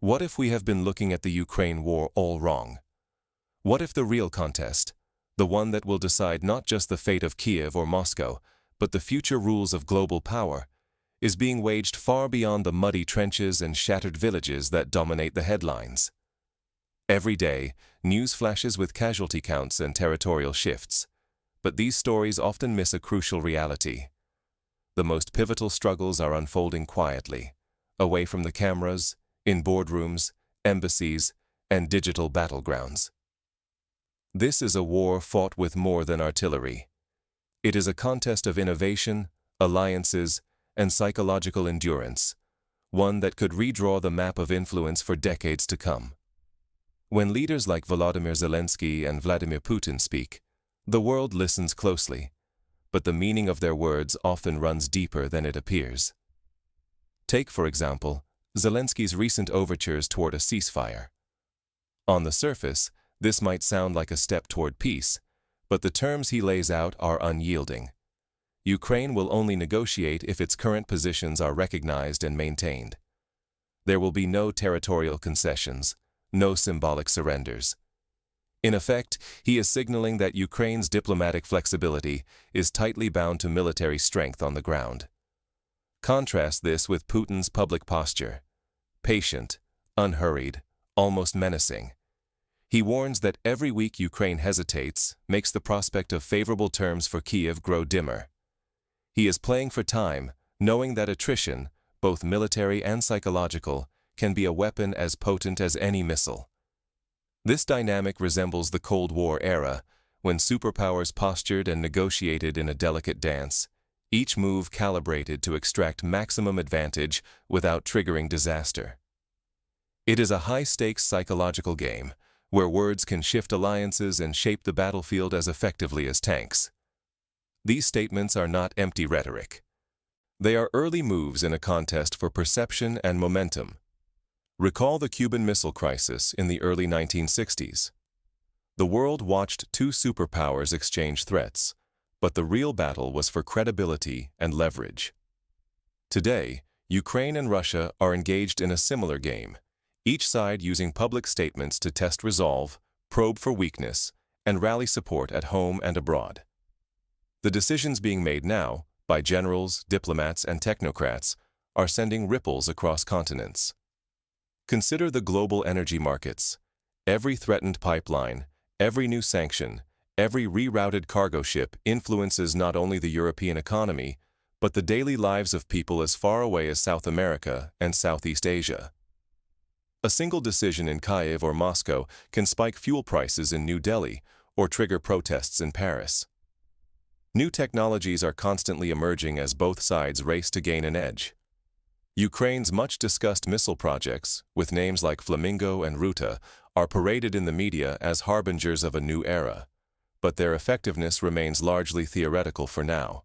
What if we have been looking at the Ukraine war all wrong? What if the real contest, the one that will decide not just the fate of Kiev or Moscow, but the future rules of global power, is being waged far beyond the muddy trenches and shattered villages that dominate the headlines? Every day, news flashes with casualty counts and territorial shifts, but these stories often miss a crucial reality. The most pivotal struggles are unfolding quietly, away from the cameras, in boardrooms, embassies, and digital battlegrounds. This is a war fought with more than artillery. It is a contest of innovation, alliances, and psychological endurance, one that could redraw the map of influence for decades to come. When leaders like Volodymyr Zelensky and Vladimir Putin speak, the world listens closely, but the meaning of their words often runs deeper than it appears. Take, for example, Zelensky's recent overtures toward a ceasefire. On the surface, this might sound like a step toward peace, but the terms he lays out are unyielding. Ukraine will only negotiate if its current positions are recognized and maintained. There will be no territorial concessions, no symbolic surrenders. In effect, he is signaling that Ukraine's diplomatic flexibility is tightly bound to military strength on the ground. Contrast this with Putin's public posture: patient, unhurried, almost menacing. He warns that every week Ukraine hesitates makes the prospect of favorable terms for Kiev grow dimmer. He is playing for time, knowing that attrition, both military and psychological, can be a weapon as potent as any missile. This dynamic resembles the Cold War era, when superpowers postured and negotiated in a delicate dance, each move calibrated to extract maximum advantage without triggering disaster. It is a high-stakes psychological game, where words can shift alliances and shape the battlefield as effectively as tanks. These statements are not empty rhetoric. They are early moves in a contest for perception and momentum. Recall the Cuban Missile Crisis in the early 1960s. The world watched two superpowers exchange threats, but the real battle was for credibility and leverage. Today, Ukraine and Russia are engaged in a similar game, each side using public statements to test resolve, probe for weakness, and rally support at home and abroad. The decisions being made now, by generals, diplomats, and technocrats, are sending ripples across continents. Consider the global energy markets. Every threatened pipeline, every new sanction, every rerouted cargo ship influences not only the European economy, but the daily lives of people as far away as South America and Southeast Asia. A single decision in Kiev or Moscow can spike fuel prices in New Delhi or trigger protests in Paris. New technologies are constantly emerging as both sides race to gain an edge. Ukraine's much-discussed missile projects, with names like Flamingo and Ruta, are paraded in the media as harbingers of a new era, but their effectiveness remains largely theoretical for now.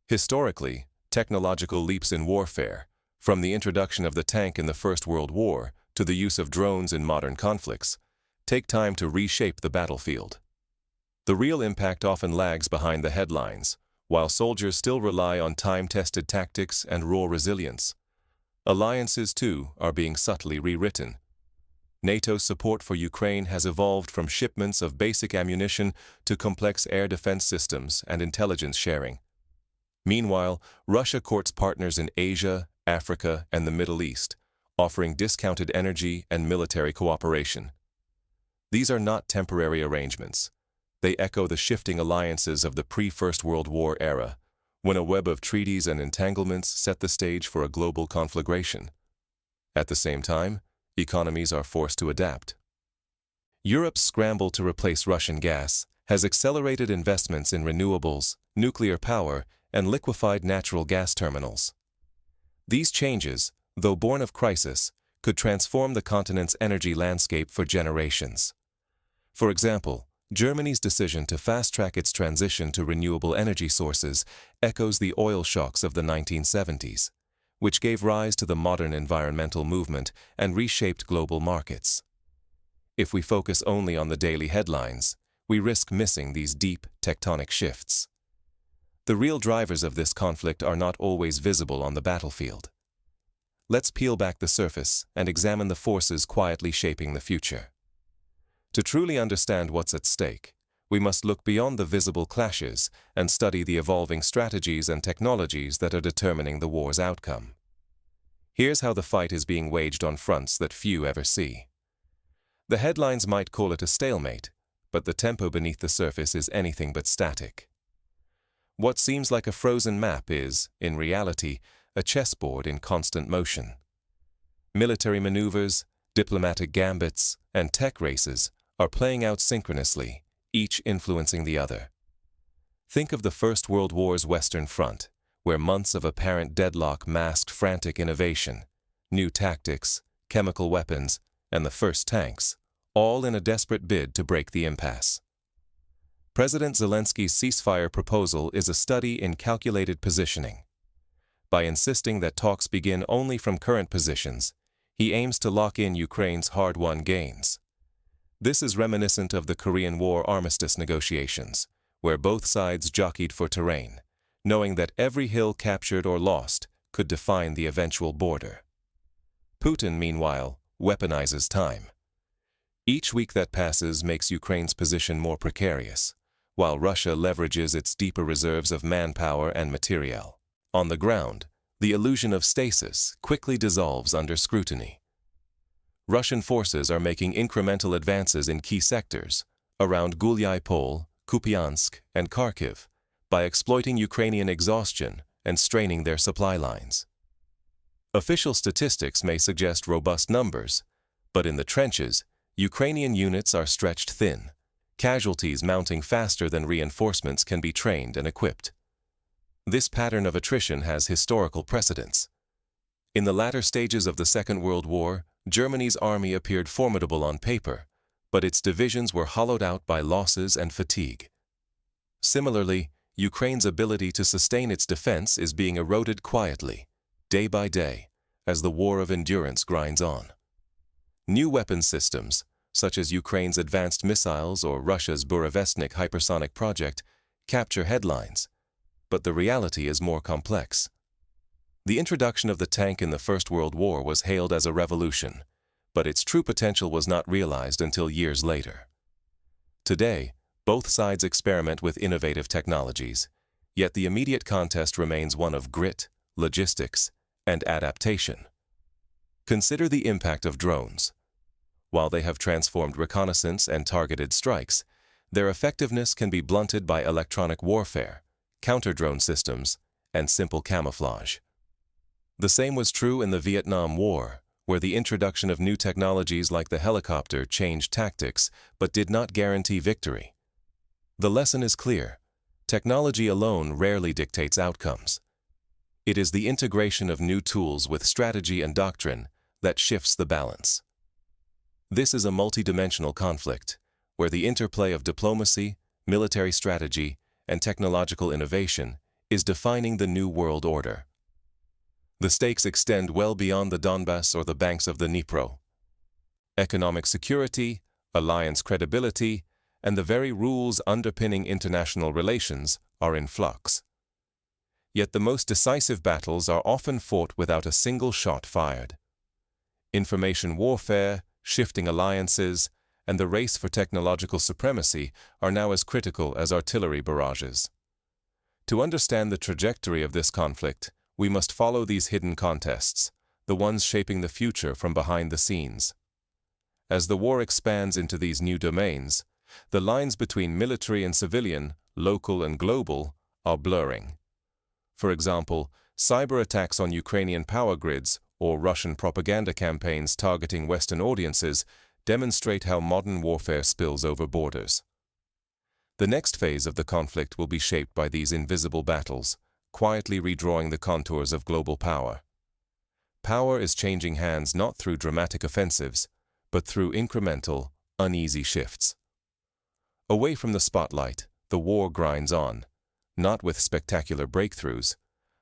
Historically, technological leaps in warfare, from the introduction of the tank in the First World War to the use of drones in modern conflicts, take time to reshape the battlefield. The real impact often lags behind the headlines, while soldiers still rely on time-tested tactics and raw resilience. Alliances, too, are being subtly rewritten. NATO's support for Ukraine has evolved from shipments of basic ammunition to complex air defense systems and intelligence sharing. Meanwhile, Russia courts partners in Asia, Africa, and the Middle East, offering discounted energy and military cooperation. These are not temporary arrangements. They echo the shifting alliances of the pre-First World War era, when a web of treaties and entanglements set the stage for a global conflagration. At the same time, economies are forced to adapt. Europe's scramble to replace Russian gas has accelerated investments in renewables, nuclear power, and liquefied natural gas terminals. These changes, though born of crisis, could transform the continent's energy landscape for generations. For example, Germany's decision to fast-track its transition to renewable energy sources echoes the oil shocks of the 1970s, which gave rise to the modern environmental movement and reshaped global markets. If we focus only on the daily headlines, we risk missing these deep, tectonic shifts. The real drivers of this conflict are not always visible on the battlefield. let's peel back the surface and examine the forces quietly shaping the future. To truly understand what's at stake, we must look beyond the visible clashes and study the evolving strategies and technologies that are determining the war's outcome. Here's how the fight is being waged on fronts that few ever see. The headlines might call it a stalemate, but the tempo beneath the surface is anything but static. What seems like a frozen map is, in reality, a chessboard in constant motion. Military maneuvers, diplomatic gambits, and tech races are playing out synchronously, each influencing the other. Think of the First World War's Western Front, where months of apparent deadlock masked frantic innovation, new tactics, chemical weapons, and the first tanks, all in a desperate bid to break the impasse. President Zelensky's ceasefire proposal is a study in calculated positioning. By insisting that talks begin only from current positions, he aims to lock in Ukraine's hard-won gains. This is reminiscent of the Korean War armistice negotiations, where both sides jockeyed for terrain, knowing that every hill captured or lost could define the eventual border. Putin, meanwhile, weaponizes time. Each week that passes makes Ukraine's position more precarious, while Russia leverages its deeper reserves of manpower and materiel. On the ground, the illusion of stasis quickly dissolves under scrutiny. Russian forces are making incremental advances in key sectors, around Gulyai-Pol, Kupiansk, and Kharkiv, by exploiting Ukrainian exhaustion and straining their supply lines. Official statistics may suggest robust numbers, but in the trenches, Ukrainian units are stretched thin, casualties mounting faster than reinforcements can be trained and equipped. This pattern of attrition has historical precedents. In the latter stages of the Second World War, Germany's army appeared formidable on paper, but its divisions were hollowed out by losses and fatigue. Similarly, Ukraine's ability to sustain its defense is being eroded quietly, day by day, as the war of endurance grinds on. New weapons systems, such as Ukraine's advanced missiles or Russia's Burevestnik hypersonic project, capture headlines, but the reality is more complex. The introduction of the tank in the First World War was hailed as a revolution, but its true potential was not realized until years later. Today, both sides experiment with innovative technologies, yet the immediate contest remains one of grit, logistics, and adaptation. Consider the impact of drones. While they have transformed reconnaissance and targeted strikes, their effectiveness can be blunted by electronic warfare, counter-drone systems, and simple camouflage. The same was true in the Vietnam War, where the introduction of new technologies like the helicopter changed tactics but did not guarantee victory. The lesson is clear: technology alone rarely dictates outcomes. It is the integration of new tools with strategy and doctrine that shifts the balance. This is a multidimensional conflict, where the interplay of diplomacy, military strategy, and technological innovation is defining the new world order. The stakes extend well beyond the Donbass or the banks of the Dnipro. Economic security, alliance credibility, and the very rules underpinning international relations are in flux. Yet the most decisive battles are often fought without a single shot fired. Information warfare, shifting alliances, and the race for technological supremacy are now as critical as artillery barrages. To understand the trajectory of this conflict, we must follow these hidden contests, the ones shaping the future from behind the scenes. As the war expands into these new domains, the lines between military and civilian, local and global, are blurring. For example, cyber attacks on Ukrainian power grids or Russian propaganda campaigns targeting Western audiences demonstrate how modern warfare spills over borders. The next phase of the conflict will be shaped by these invisible battles, quietly redrawing the contours of global power. Power is changing hands not through dramatic offensives, but through incremental, uneasy shifts. Away from the spotlight, the war grinds on, not with spectacular breakthroughs,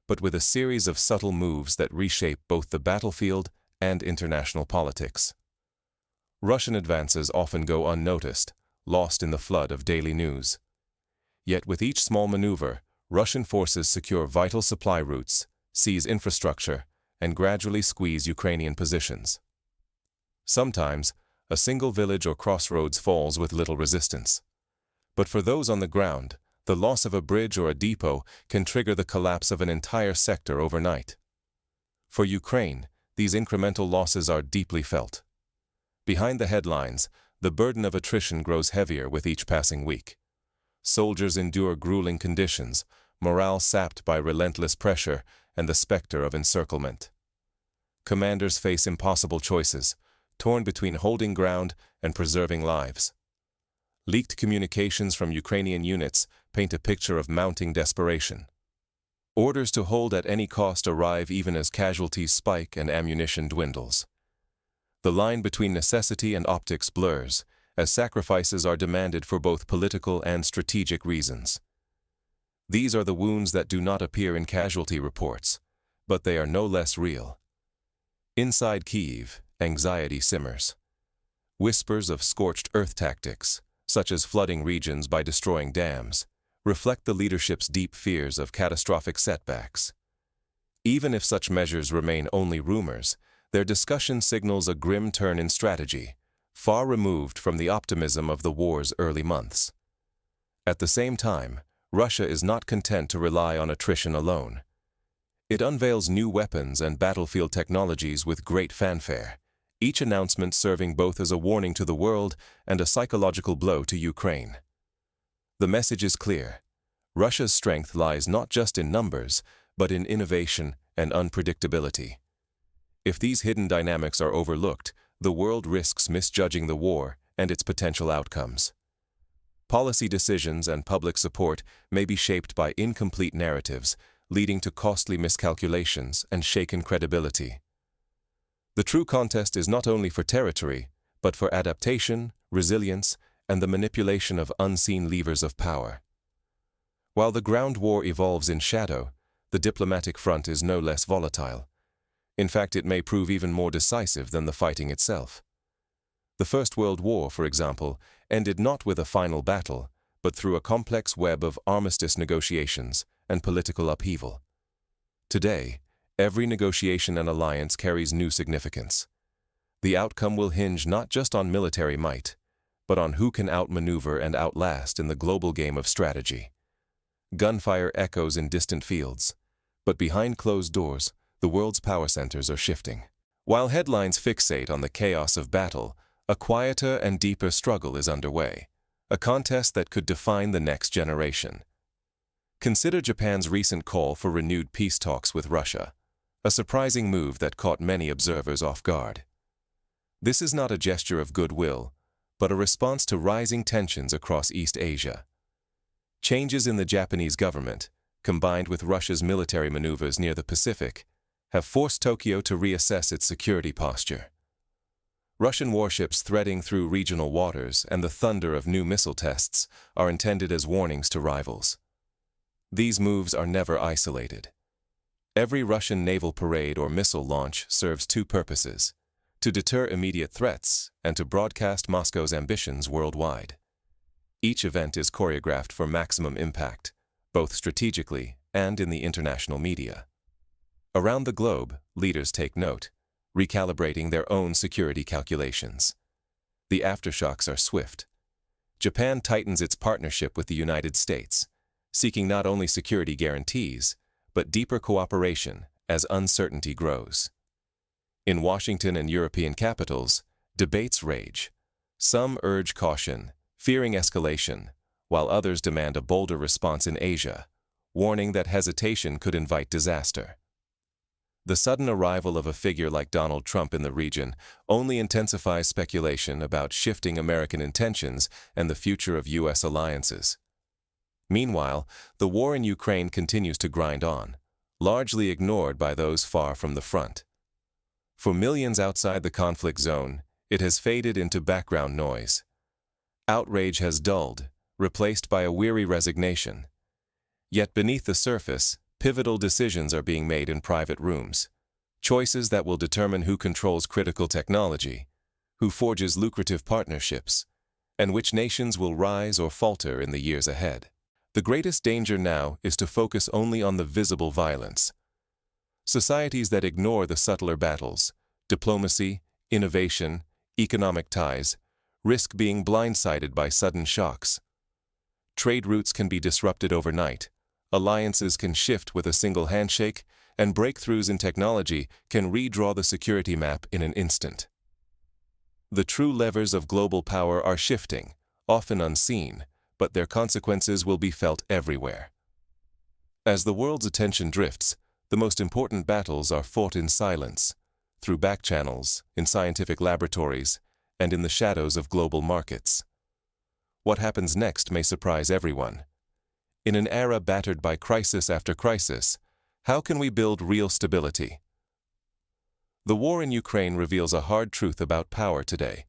but with a series of subtle moves that reshape both the battlefield and international politics. Russian advances often go unnoticed, lost in the flood of daily news. Yet with each small maneuver, Russian forces secure vital supply routes, seize infrastructure, and gradually squeeze Ukrainian positions. Sometimes, a single village or crossroads falls with little resistance. But for those on the ground, the loss of a bridge or a depot can trigger the collapse of an entire sector overnight. For Ukraine, these incremental losses are deeply felt. Behind the headlines, the burden of attrition grows heavier with each passing week. Soldiers endure grueling conditions, morale sapped by relentless pressure and the specter of encirclement. Commanders face impossible choices, torn between holding ground and preserving lives. Leaked communications from Ukrainian units paint a picture of mounting desperation. Orders to hold at any cost arrive even as casualties spike and ammunition dwindles. The line between necessity and optics blurs, as sacrifices are demanded for both political and strategic reasons. These are the wounds that do not appear in casualty reports, but they are no less real. Inside Kyiv, anxiety simmers. Whispers of scorched earth tactics, such as flooding regions by destroying dams, reflect the leadership's deep fears of catastrophic setbacks. Even if such measures remain only rumors, their discussion signals a grim turn in strategy, far removed from the optimism of the war's early months. At the same time, Russia is not content to rely on attrition alone. It unveils new weapons and battlefield technologies with great fanfare, each announcement serving both as a warning to the world and a psychological blow to Ukraine. The message is clear. Russia's strength lies not just in numbers, but in innovation and unpredictability. If these hidden dynamics are overlooked, the world risks misjudging the war and its potential outcomes. Policy decisions and public support may be shaped by incomplete narratives, leading to costly miscalculations and shaken credibility. The true contest is not only for territory, but for adaptation, resilience, and the manipulation of unseen levers of power. While the ground war evolves in shadow, the diplomatic front is no less volatile. In fact, it may prove even more decisive than the fighting itself. The First World War, for example, ended not with a final battle, but through a complex web of armistice negotiations and political upheaval. Today, every negotiation and alliance carries new significance. The outcome will hinge not just on military might, but on who can outmaneuver and outlast in the global game of strategy. Gunfire echoes in distant fields, but behind closed doors, the world's power centers are shifting. While headlines fixate on the chaos of battle, a quieter and deeper struggle is underway, a contest that could define the next generation. Consider Japan's recent call for renewed peace talks with Russia, a surprising move that caught many observers off guard. This is not a gesture of goodwill, but a response to rising tensions across East Asia. Changes in the Japanese government, combined with Russia's military maneuvers near the Pacific, have forced Tokyo to reassess its security posture. Russian warships threading through regional waters and the thunder of new missile tests are intended as warnings to rivals. These moves are never isolated. Every Russian naval parade or missile launch serves two purposes: to deter immediate threats and to broadcast Moscow's ambitions worldwide. Each event is choreographed for maximum impact, both strategically and in the international media. Around the globe, leaders take note, recalibrating their own security calculations. The aftershocks are swift. Japan tightens its partnership with the United States, seeking not only security guarantees, but deeper cooperation as uncertainty grows. In Washington and European capitals, debates rage. Some urge caution, fearing escalation, while others demand a bolder response in Asia, warning that hesitation could invite disaster. The sudden arrival of a figure like Donald Trump in the region only intensifies speculation about shifting American intentions and the future of U.S. alliances. Meanwhile, the war in Ukraine continues to grind on, largely ignored by those far from the front. For millions outside the conflict zone, it has faded into background noise. Outrage has dulled, replaced by a weary resignation. Yet beneath the surface, pivotal decisions are being made in private rooms, choices that will determine who controls critical technology, who forges lucrative partnerships, and which nations will rise or falter in the years ahead. The greatest danger now is to focus only on the visible violence. Societies that ignore the subtler battles, diplomacy, innovation, economic ties, risk being blindsided by sudden shocks. Trade routes can be disrupted overnight, alliances can shift with a single handshake, and breakthroughs in technology can redraw the security map in an instant. The true levers of global power are shifting, often unseen, but their consequences will be felt everywhere. As the world's attention drifts, the most important battles are fought in silence, through back channels, in scientific laboratories, and in the shadows of global markets. What happens next may surprise everyone. In an era battered by crisis after crisis, how can we build real stability? The war in Ukraine reveals a hard truth about power today.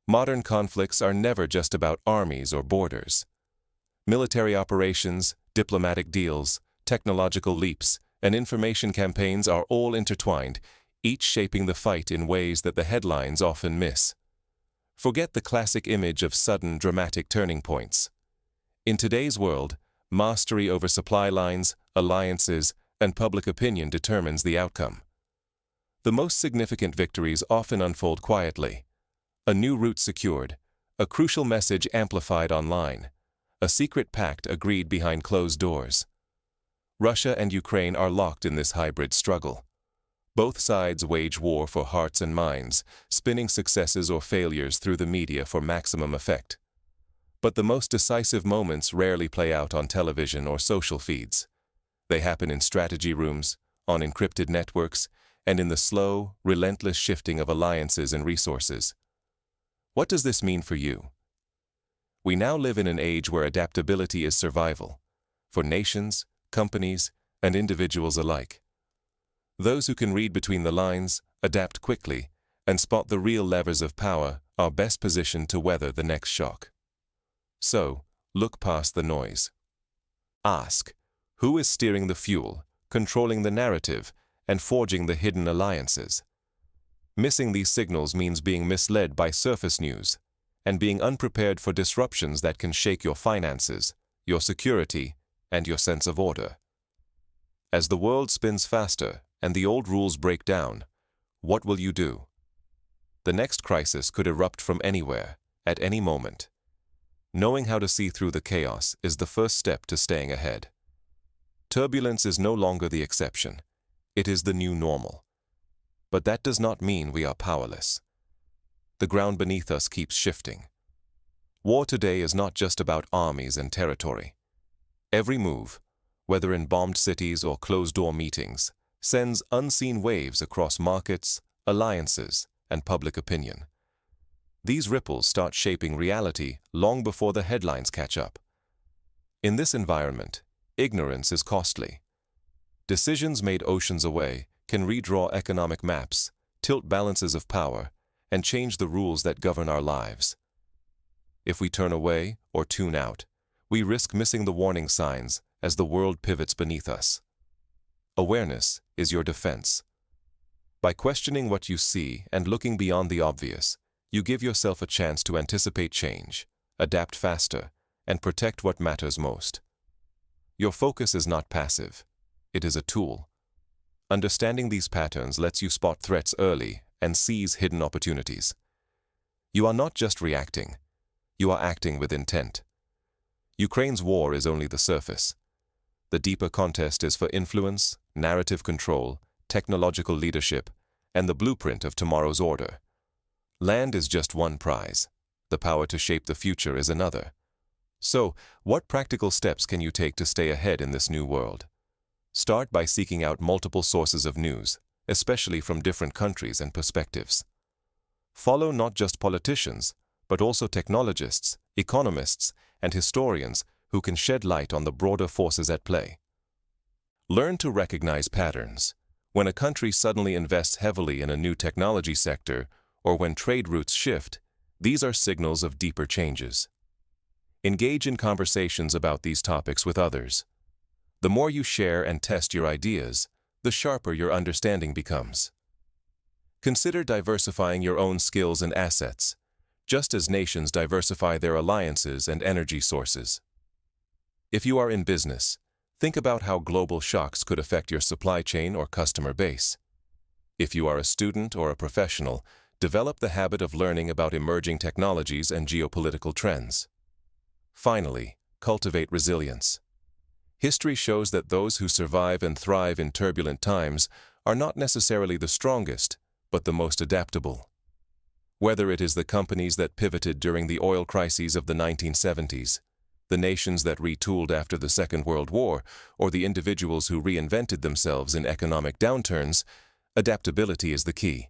Modern conflicts are never just about armies or borders. Military operations, diplomatic deals, technological leaps, and information campaigns are all intertwined, each shaping the fight in ways that the headlines often miss. Forget the classic image of sudden, dramatic turning points. In today's world, mastery over supply lines, alliances, and public opinion determines the outcome. The most significant victories often unfold quietly. A new route secured, a crucial message amplified online, a secret pact agreed behind closed doors. Russia and Ukraine are locked in this hybrid struggle. Both sides wage war for hearts and minds, spinning successes or failures through the media for maximum effect. But the most decisive moments rarely play out on television or social feeds. They happen in strategy rooms, on encrypted networks, and in the slow, relentless shifting of alliances and resources. What does this mean for you? We now live in an age where adaptability is survival, for nations, companies, and individuals alike. Those who can read between the lines, adapt quickly, and spot the real levers of power are best positioned to weather the next shock. So, look past the noise. Ask, who is steering the fuel, controlling the narrative, and forging the hidden alliances? Missing these signals means being misled by surface news, and being unprepared for disruptions that can shake your finances, your security, and your sense of order. As the world spins faster and the old rules break down, what will you do? The next crisis could erupt from anywhere, at any moment. Knowing how to see through the chaos is the first step to staying ahead. Turbulence is no longer the exception. It is the new normal. But that does not mean we are powerless. The ground beneath us keeps shifting. War today is not just about armies and territory. Every move, whether in bombed cities or closed-door meetings, sends unseen waves across markets, alliances, and public opinion. These ripples start shaping reality long before the headlines catch up. In this environment, ignorance is costly. Decisions made oceans away can redraw economic maps, tilt balances of power, and change the rules that govern our lives. If we turn away or tune out, we risk missing the warning signs as the world pivots beneath us. Awareness is your defense. By questioning what you see and looking beyond the obvious, you give yourself a chance to anticipate change, adapt faster, and protect what matters most. Your focus is not passive. It is a tool. Understanding these patterns lets you spot threats early and seize hidden opportunities. You are not just reacting. You are acting with intent. Ukraine's war is only the surface. The deeper contest is for influence, narrative control, technological leadership, and the blueprint of tomorrow's order. Land is just one prize. The power to shape the future is another. So, what practical steps can you take to stay ahead in this new world? Start by seeking out multiple sources of news, especially from different countries and perspectives. Follow not just politicians, but also technologists, economists, and historians who can shed light on the broader forces at play. Learn to recognize patterns. When a country suddenly invests heavily in a new technology sector, or when trade routes shift, these are signals of deeper changes. Engage in conversations about these topics with others. The more you share and test your ideas, the sharper your understanding becomes. Consider diversifying your own skills and assets, just as nations diversify their alliances and energy sources. If you are in business, Think about how global shocks could affect your supply chain or customer base. If you are a student or a professional, develop the habit of learning about emerging technologies and geopolitical trends. Finally, cultivate resilience. History shows that those who survive and thrive in turbulent times are not necessarily the strongest, but the most adaptable. Whether it is the companies that pivoted during the oil crises of the 1970s, the nations that retooled after the Second World War, or the individuals who reinvented themselves in economic downturns, adaptability is the key.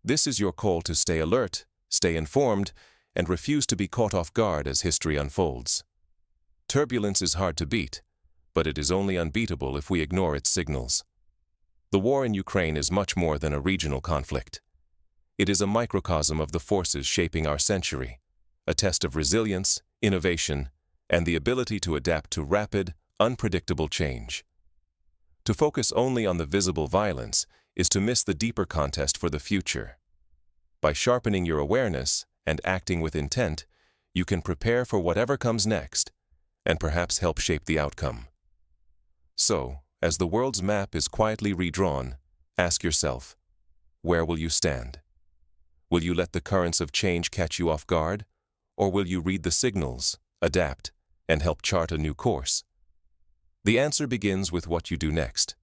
This is your call to stay alert, stay informed, and refuse to be caught off guard as history unfolds. Turbulence is hard to beat, but it is only unbeatable if we ignore its signals. The war in Ukraine is much more than a regional conflict. It is a microcosm of the forces shaping our century, a test of resilience, innovation, and the ability to adapt to rapid, unpredictable change. To focus only on the visible violence is to miss the deeper contest for the future. By sharpening your awareness and acting with intent, you can prepare for whatever comes next, and perhaps help shape the outcome. So, as the world's map is quietly redrawn, ask yourself, where will you stand? Will you let the currents of change catch you off guard, or will you read the signals, adapt, and help chart a new course? The answer begins with what you do next.